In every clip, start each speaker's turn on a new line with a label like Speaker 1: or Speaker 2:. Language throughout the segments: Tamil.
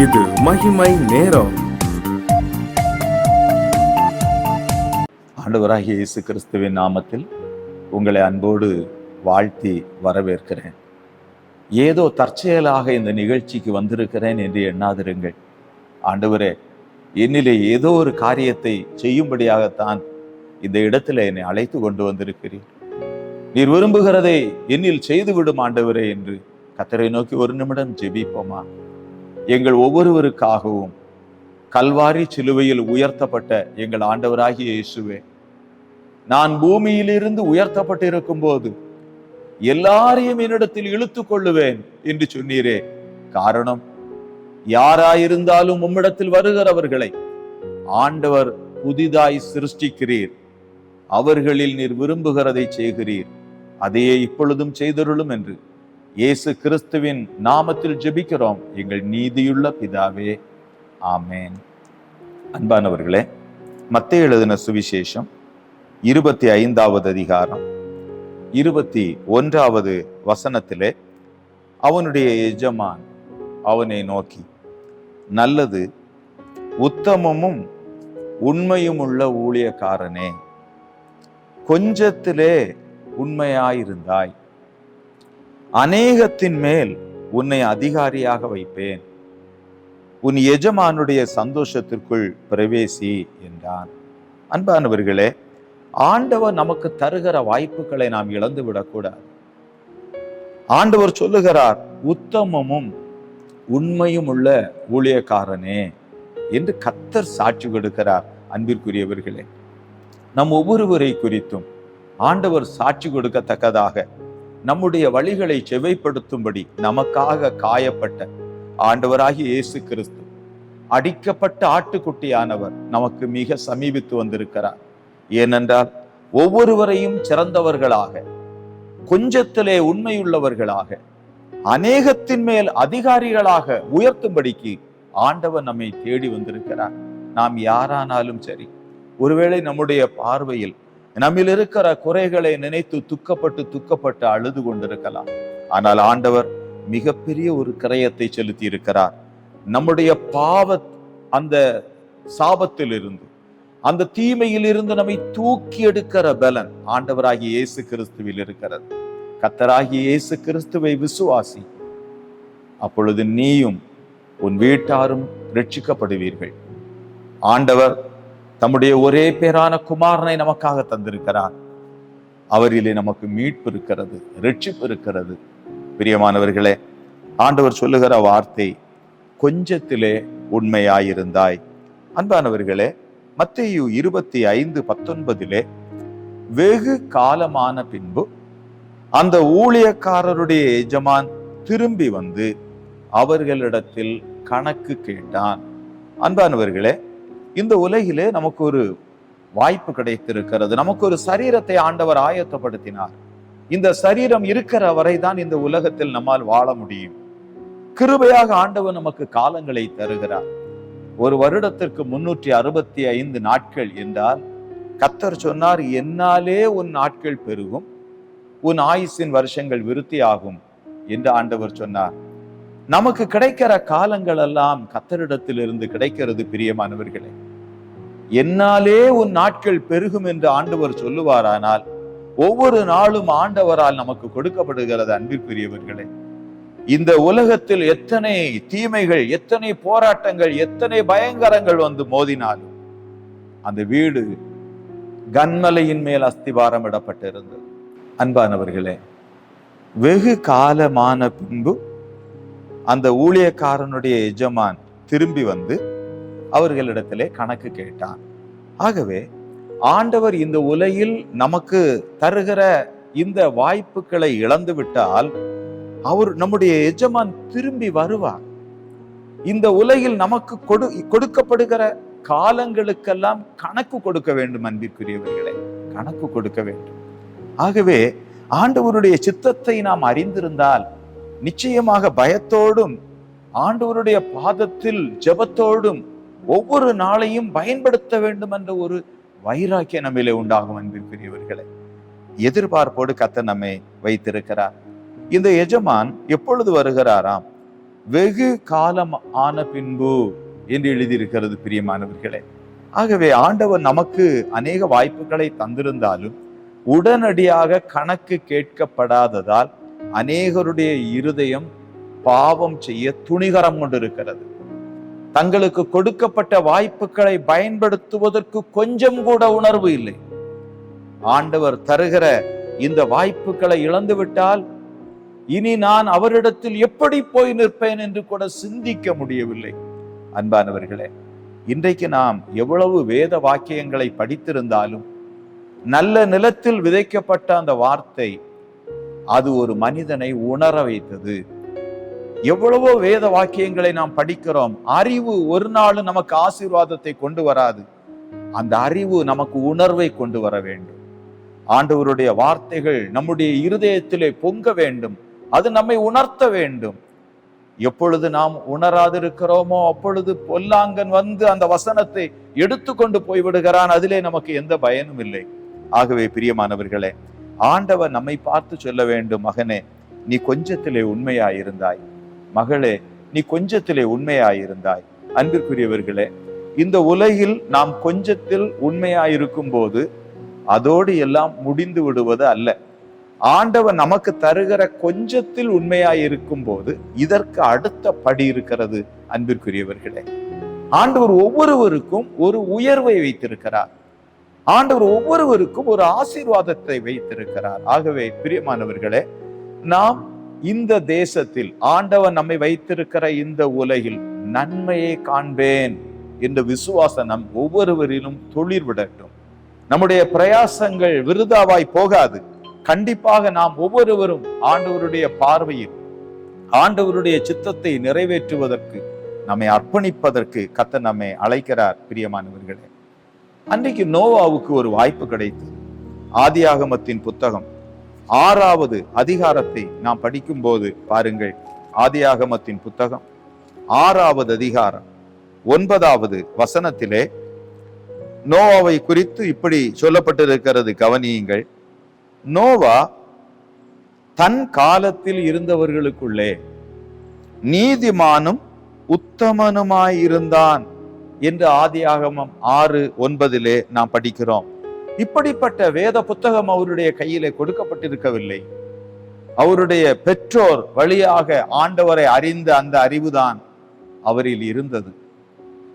Speaker 1: இது மகிமை நேரம்.
Speaker 2: ஆண்டவராகிய இயேசு கிறிஸ்துவின் நாமத்தில் உங்களை அன்போடு வாழ்த்தி வரவேற்கிறேன். ஏதோ தற்செயலாக இந்த நிகழ்ச்சிக்கு வந்திருக்கிறேன் என்று எண்ணாதிருங்கள். ஆண்டவரே, என்னிலே ஏதோ ஒரு காரியத்தை செய்யும்படியாகத்தான் இந்த இடத்துல என்னை அழைத்து கொண்டு வந்திருக்கிறீர். நீர் விரும்புகிறதை என்னில் செய்துவிடும் ஆண்டவரே என்று கர்த்தரை நோக்கி ஒரு நிமிடம் ஜெபிப்போமா? எங்கள் ஒவ்வொருவருக்காகவும் கல்வாரி சிலுவையில் உயர்த்தப்பட்ட எங்கள் ஆண்டவராகிய இயேசுவே, நான் பூமியிலிருந்து உயர்த்தப்பட்டிருக்கும் போது எல்லாரையும் என்னிடத்தில் இழுத்து கொள்ளுவேன் என்று சொன்னீரே. காரணம், யாராயிருந்தாலும் உம்மிடத்தில் வருகிறவர்களை ஆண்டவர் புதிதாய் சிருஷ்டிக்கிறீர். அவர்களில் நீர் விரும்புகிறதை செய்கிறீர். அதையே இப்பொழுதும் செய்தருளும் என்று இயேசு கிறிஸ்துவின் நாமத்தில் ஜெபிக்கிறோம் எங்கள் நீதியுள்ள பிதாவே, ஆமேன். அன்பானவர்களே, மத்தேயு எழுதின சுவிசேஷம் 25வது அதிகாரம் 21வது வசனத்திலே அவனுடைய எஜமான் அவனை நோக்கி, நல்லது, உத்தமமும் உண்மையும் உள்ள ஊழியக்காரனே, கொஞ்சத்திலே உண்மையாயிருந்தாய், அநேகத்தின் மேல் உன்னை அதிகாரியாக வைப்பேன், உன் எஜமானுடைய சந்தோஷத்திற்குள் பிரவேசி என்றான். அன்பானவர்களே, ஆண்டவர் நமக்கு தருகிற வாய்ப்புகளை நாம் இழந்து விடக்கூடாது. ஆண்டவர் சொல்லுகிறார், உத்தமமும் உண்மையும் உள்ள ஊழியக்காரனே என்று கர்த்தர் சாட்சி கொடுக்கிறார். அன்பிற்குரியவர்களே, நம் ஒவ்வொருவரை குறித்தும் ஆண்டவர் சாட்சி கொடுக்கத்தக்கதாக நம்முடைய வழிகளை செவைப்படுத்தும்படி நமக்காக காயப்பட்ட ஆண்டவராகிய இயேசு கிறிஸ்து, அடிக்கப்பட்ட ஆட்டுக்குட்டியானவர் நமக்கு மிக சமீபித்து வந்திருக்கிறார். ஏனென்றால் ஒவ்வொருவரையும் சிறந்தவர்களாக, கொஞ்சத்திலே உண்மையுள்ளவர்களாக, அநேகத்தின் மேல் அதிகாரிகளாக உயர்த்தும்படிக்கு ஆண்டவர் நம்மை தேடி வந்திருக்கிறார். நாம் யாரானாலும் சரி, ஒருவேளை நம்முடைய பார்வையில் நம்மில் இருக்கிற குறைகளை நினைத்து துக்கப்பட்டு அழுது கொண்டிருக்கலாம். ஆனால் ஆண்டவர் மிகப்பெரிய ஒரு கிரயத்தை செலுத்தி இருக்கிறார். நம்முடைய அந்த சாபத்தில் இருந்து, அந்த தீமையில் இருந்து நம்மை தூக்கி எடுக்கிற பலன் ஆண்டவராகிய இயேசு கிறிஸ்துவில் இருக்கிறது. கர்த்தராகிய இயேசு கிறிஸ்துவை விசுவாசி, அப்பொழுது நீயும் உன் வீட்டாரும் ரட்சிக்கப்படுவீர்கள். ஆண்டவர் தம்முடைய ஒரே பேரான குமாரனை நமக்காக தந்திருக்கிறார். அவரிலே நமக்கு மீட்பு இருக்கிறது, ரட்சிப்பு இருக்கிறது. பிரியமானவர்களே, ஆண்டவர் சொல்லுகிற வார்த்தை, கொஞ்சத்திலே உண்மையாயிருந்தாய். அன்பானவர்களே, மத்தேயு 25:19 வெகு காலமான பின்பு அந்த ஊழியக்காரருடைய எஜமான் திரும்பி வந்து அவர்களிடத்தில் கணக்கு கேட்டான். அன்பானவர்களே, இந்த உலகிலே நமக்கு ஒரு வாய்ப்பு கிடைத்திருக்கிறது. நமக்கு ஒரு சரீரத்தை ஆண்டவர் ஆயத்தப்படுத்தினார். இந்த சரீரம் இருக்கிற வரைதான் இந்த உலகத்தில் நம்மால் வாழ முடியும். கிருபையாக ஆண்டவர் நமக்கு காலங்களை தருகிறார். ஒரு வருடத்திற்கு 365 நாட்கள் என்றால் கர்த்தர் சொன்னார், என்னாலே உன் நாட்கள் பெருகும், உன் ஆயுசின் வருஷங்கள் விருத்தியாகும் என்று ஆண்டவர் சொன்னார். நமக்கு கிடைக்கிற காலங்கள் எல்லாம் கர்த்தரிடத்தில் இருந்து கிடைக்கிறது. பிரியமானவர்களே, என்னாலே உன் நாட்கள் பெருகும் என்று ஆண்டவர் சொல்லுவாரானால் ஒவ்வொரு நாளும் ஆண்டவரால் நமக்கு கொடுக்கப்படுகிறது. அன்பிற்குரியவர்களே, இந்த உலகத்தில் எத்தனை தீமைகள், எத்தனை போராட்டங்கள், எத்தனை பயங்கரங்கள் வந்து மோதினாலும் அந்த வீடு கன்மலையின் மேல் அஸ்திவாரம் இடப்பட்டிருந்தது. அன்பானவர்களே, வெகு காலமான பின்பு அந்த ஊழியக்காரனுடைய எஜமான் திரும்பி வந்து அவர்களிடத்திலே கணக்கு கேட்டான். ஆகவே ஆண்டவர் இந்த உலகில் நமக்கு தருகிற இந்த வாய்ப்புகளை இழந்து விட்டால் அவர், நம்முடைய எஜமான் திரும்பி வருவார். இந்த உலகில் நமக்கு கொடுக்கப்படுகிற காலங்களுக்கெல்லாம் கணக்கு கொடுக்க வேண்டும். அன்பிற்குரியவர்களே, கணக்கு கொடுக்க வேண்டும். ஆகவே ஆண்டவருடைய சித்தத்தை நாம் அறிந்திருந்தால் நிச்சயமாக பயத்தோடும் ஆண்டவருடைய பாதத்தில் ஜெபத்தோடும் ஒவ்வொரு நாளையும் பயன்படுத்த வேண்டும் என்ற ஒரு வைராக்கியம் நம்மிலே உண்டாகும். அன்பிற்குரியவர்களே, எதிர்பார்ப்போடு கர்த்தர் நம்மை வைத்திருக்கிறார். இந்த எஜமான் எப்பொழுது வருகிறாராம்? வெகு காலம் ஆன பின்பு என்று எழுதியிருக்கிறது பிரியமானவர்களே. ஆகவே ஆண்டவர் நமக்கு அநேக வாய்ப்புகளை தந்திருந்தாலும் உடனடியாக கணக்கு கேட்கப்படாததால் அநேகருடைய இருதயம் பாவம் செய்ய துணிகரம் கொண்டிருக்கிறது. தங்களுக்கு கொடுக்கப்பட்ட வாய்ப்புகளை பயன்படுத்துவதற்கு கொஞ்சம் கூட உணர்வு இல்லை. ஆண்டவர் தருகிற இந்த வாய்ப்புகளை இழந்துவிட்டால் இனி நான் அவரிடத்தில் எப்படி போய் நிற்பேன் என்று கூட சிந்திக்க முடியவில்லை. அன்பானவர்களே, இன்றைக்கு நாம் எவ்வளவு வேத வாக்கியங்களை படித்திருந்தாலும் நல்ல நிலத்தில் விதைக்கப்பட்ட அந்த வார்த்தை அது ஒரு மனிதனை உணர வைத்தது. எவ்வளவோ வேத வாக்கியங்களை நாம் படிக்கிறோம். அறிவு ஒரு நாள் நமக்கு ஆசீர்வாதத்தை கொண்டு வராது. அந்த அறிவு நமக்கு உணர்வை கொண்டு வர வேண்டும். ஆண்டவருடைய வார்த்தைகள் நம்முடைய இருதயத்திலே பொங்க வேண்டும். அது நம்மை உணர்த்த வேண்டும். எப்பொழுது நாம் உணராதிருக்கிறோமோ அப்பொழுது பொல்லாங்கன் வந்து அந்த வசனத்தை எடுத்துக்கொண்டு போய்விடுகிறான். அதிலே நமக்கு எந்த பயனும் இல்லை. ஆகவே பிரியமானவர்களே, ஆண்டவர் நம்மை பார்த்து சொல்ல வேண்டும், மகனே நீ கொஞ்சத்திலே உண்மையாயிருந்தாய், மகளே நீ கொஞ்சத்திலே உண்மையாயிருந்தாய். அன்பிற்குரியவர்களே, இந்த உலகில் நாம் கொஞ்சத்தில் உண்மையாயிருக்கும் போது அதோடு எல்லாம் முடிந்து விடுவது அல்ல. ஆண்டவர் நமக்கு தருகிற கொஞ்சத்தில் உண்மையாயிருக்கும் போது இதற்கு அடுத்த படி இருக்கிறது. அன்பிற்குரியவர்களே, ஆண்டவர் ஒவ்வொருவருக்கும் ஒரு உயர்வை வைத்திருக்கிறார். ஆண்டவர் ஒவ்வொருவருக்கும் ஒரு ஆசீர்வாதத்தை வைத்திருக்கிறார். ஆகவே பிரியமானவர்களே, நாம் இந்த தேசத்தில் ஆண்டவர் நம்மை வைத்திருக்கிற இந்த உலகில் நன்மையை காண்பேன் என்ற விசுவாசம் நம் ஒவ்வொருவரிலும் துளிர் விடட்டும். நம்முடைய பிரயாசங்கள் விருதாவாய் போகாது. கண்டிப்பாக நாம் ஒவ்வொருவரும் ஆண்டவருடைய பார்வையில் ஆண்டவருடைய சித்தத்தை நிறைவேற்றுவதற்கு நம்மை அர்ப்பணிப்பதற்கு கர்த்தர் நம்மை அழைக்கிறார். பிரியமானவர்களே, அன்றைக்கு நோவாவுக்கு ஒரு வாய்ப்பு கிடைத்தது. ஆதியாகமத்தின் புத்தகம் 6வது அதிகாரத்தை நாம் படிக்கும் போது பாருங்கள். ஆதியாகமத்தின் புத்தகம் 6வது அதிகாரம் 9வது வசனத்திலே நோவாவை குறித்து இப்படி சொல்லப்பட்டிருக்கிறது. கவனியுங்கள். நோவா தன் காலத்தில் இருந்தவர்களுக்குள்ளே நீதிமானும் உத்தமனுமாயிருந்தான் என்று ஆதியாகமம் 6:9 நாம் படிக்கிறோம். இப்படிப்பட்ட வேத புத்தகம் அவருடைய கையிலே கொடுக்கப்பட்டிருக்கவில்லை. அவருடைய பெற்றோர் வழியாக ஆண்டவரை அறிந்த அந்த அறிவுதான் அவரில் இருந்தது.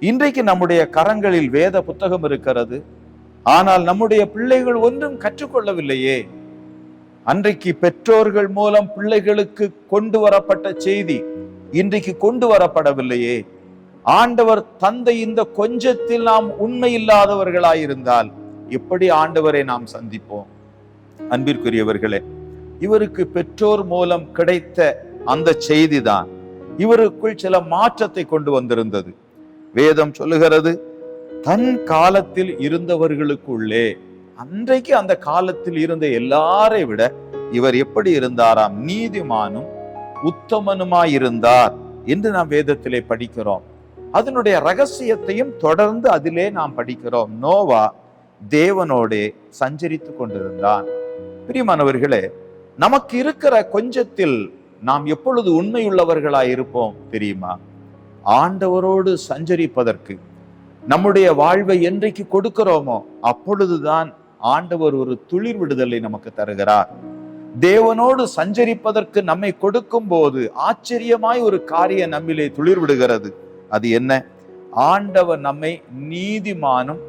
Speaker 2: இன்றைக்கு நம்முடைய கரங்களில் வேத புத்தகம் இருக்கிறது. ஆனால் நம்முடைய பிள்ளைகள் ஒன்றும் கற்றுக்கொள்ளவில்லையே. அன்றைக்கு பெற்றோர்கள் மூலம் பிள்ளைகளுக்கு கொண்டு வரப்பட்ட செய்தி இன்றைக்கு கொண்டு வரப்படவில்லையே. ஆண்டவர் தந்தை இந்த கொஞ்சத்தில் நாம் உண்மை இல்லாதவர்களாயிருந்தால் எப்படி ஆண்டவரை நாம் சந்திப்போம்? அன்பிற்குரியவர்களே, இவருக்கு பெற்றோர் மூலம் கிடைத்த அந்த செய்திதான் இவருக்குள் சில மாற்றத்தை கொண்டு வந்திருந்தது. வேதம் சொல்லுகிறது, தன் காலத்தில் இருந்தவர்களுக்குள்ளே, அன்றைக்கு அந்த காலத்தில் இருந்த எல்லாரை விட இவர் எப்படி இருந்தாராம்? நீதிமானும் உத்தமனுமாயிருந்தார் என்று நாம் வேதத்திலே படிக்கிறோம். அதனுடைய ரகசியத்தையும் தொடர்ந்து அதிலே நாம் படிக்கிறோம். நோவா தேவனோடே சஞ்சரித்து கொண்டிருந்தான். பிரியமானவர்களே, நமக்கு இருக்கிற கொஞ்சத்தில் நாம் எப்பொழுது உண்மையுள்ளவர்களாய் இருப்போம் தெரியுமா? ஆண்டவரோடு சஞ்சரிப்பதற்கு நம்முடைய வாழ்வை என்றைக்கு கொடுக்கிறோமோ அப்பொழுதுதான் ஆண்டவர் ஒரு துளிர் விடுதலை நமக்கு தருகிறார். தேவனோடு சஞ்சரிப்பதற்கு நம்மை கொடுக்கும் போது ஆச்சரியமாய் ஒரு காரியம் நம்மிலே துளிர் விடுகிறது. அது என்ன? ஆண்டவர் நம்மை நீதிமானும்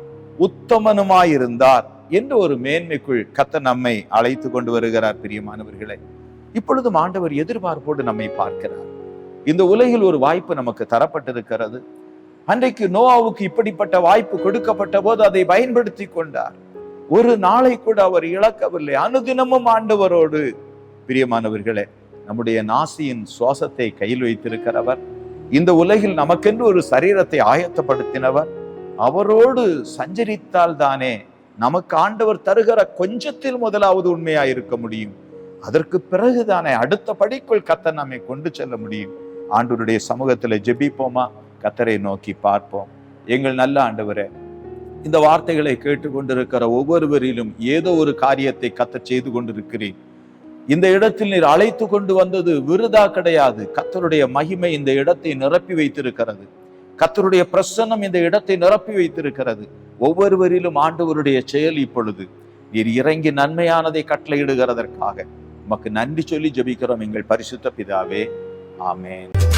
Speaker 2: உத்தமனுமாயிருந்தார் என்று ஒரு மேன்மைக்குள் கர்த்தர் நம்மை அழைத்து கொண்டு வருகிறார். பிரியமானவர்களே, இப்பொழுதும் ஆண்டவர் எதிர்பார்ப்போடு நம்மை பார்க்கிறார். இந்த உலகில் ஒரு வாய்ப்பு நமக்கு தரப்பட்டிருக்கிறது. அன்றைக்கு நோவாவுக்கு இப்படிப்பட்ட வாய்ப்பு கொடுக்கப்பட்ட போது அதை பயன்படுத்தி கொண்டார். ஒரு நாளை கூட அவர் இழக்கவில்லை. அனுதினமும் ஆண்டவரோடு. பிரியமானவர்களே, நம்முடைய நாசியின் சுவாசத்தை கையில் வைத்திருக்கிறவர், இந்த உலகில் நமக்கென்று ஒரு சரீரத்தை ஆயத்தப்படுத்தினவர், அவரோடு சஞ்சரித்தால் தானே நமக்கு ஆண்டவர் தருகிற கொஞ்சத்தில் முதலாவது உண்மையாயிருக்க முடியும். அதற்கு பிறகுதானே அடுத்த படிக்குள் கர்த்தர் நம்மை கொண்டு செல்ல முடியும். ஆண்டவருடைய சமூகத்துல ஜெபிப்போமா? கர்த்தரை நோக்கி பார்ப்போம். எங்கள் நல்ல ஆண்டவரே, இந்த வார்த்தைகளை கேட்டுக்கொண்டிருக்கிற ஒவ்வொருவரிலும் ஏதோ ஒரு காரியத்தை கர்த்தர் செய்து கொண்டிருக்கிறேன். இந்த இடத்தில் நீர் அழைத்து கொண்டு வந்தது விருதா கிடையாது. கர்த்தருடைய மகிமை இந்த இடத்தை நிரப்பி வைத்திருக்கிறது. கர்த்தருடைய பிரசன்னம் இந்த இடத்தை நிரப்பி வைத்திருக்கிறது. ஒவ்வொருவரிலும் ஆண்டவருடைய செயல் இப்பொழுது நீர் இறங்கி நன்மையானதை கட்டளையிடுகிறதற்காக உமக்கு நன்றி சொல்லி ஜெபிக்கிறோம் எங்கள் பரிசுத்த பிதாவே. ஆமென்.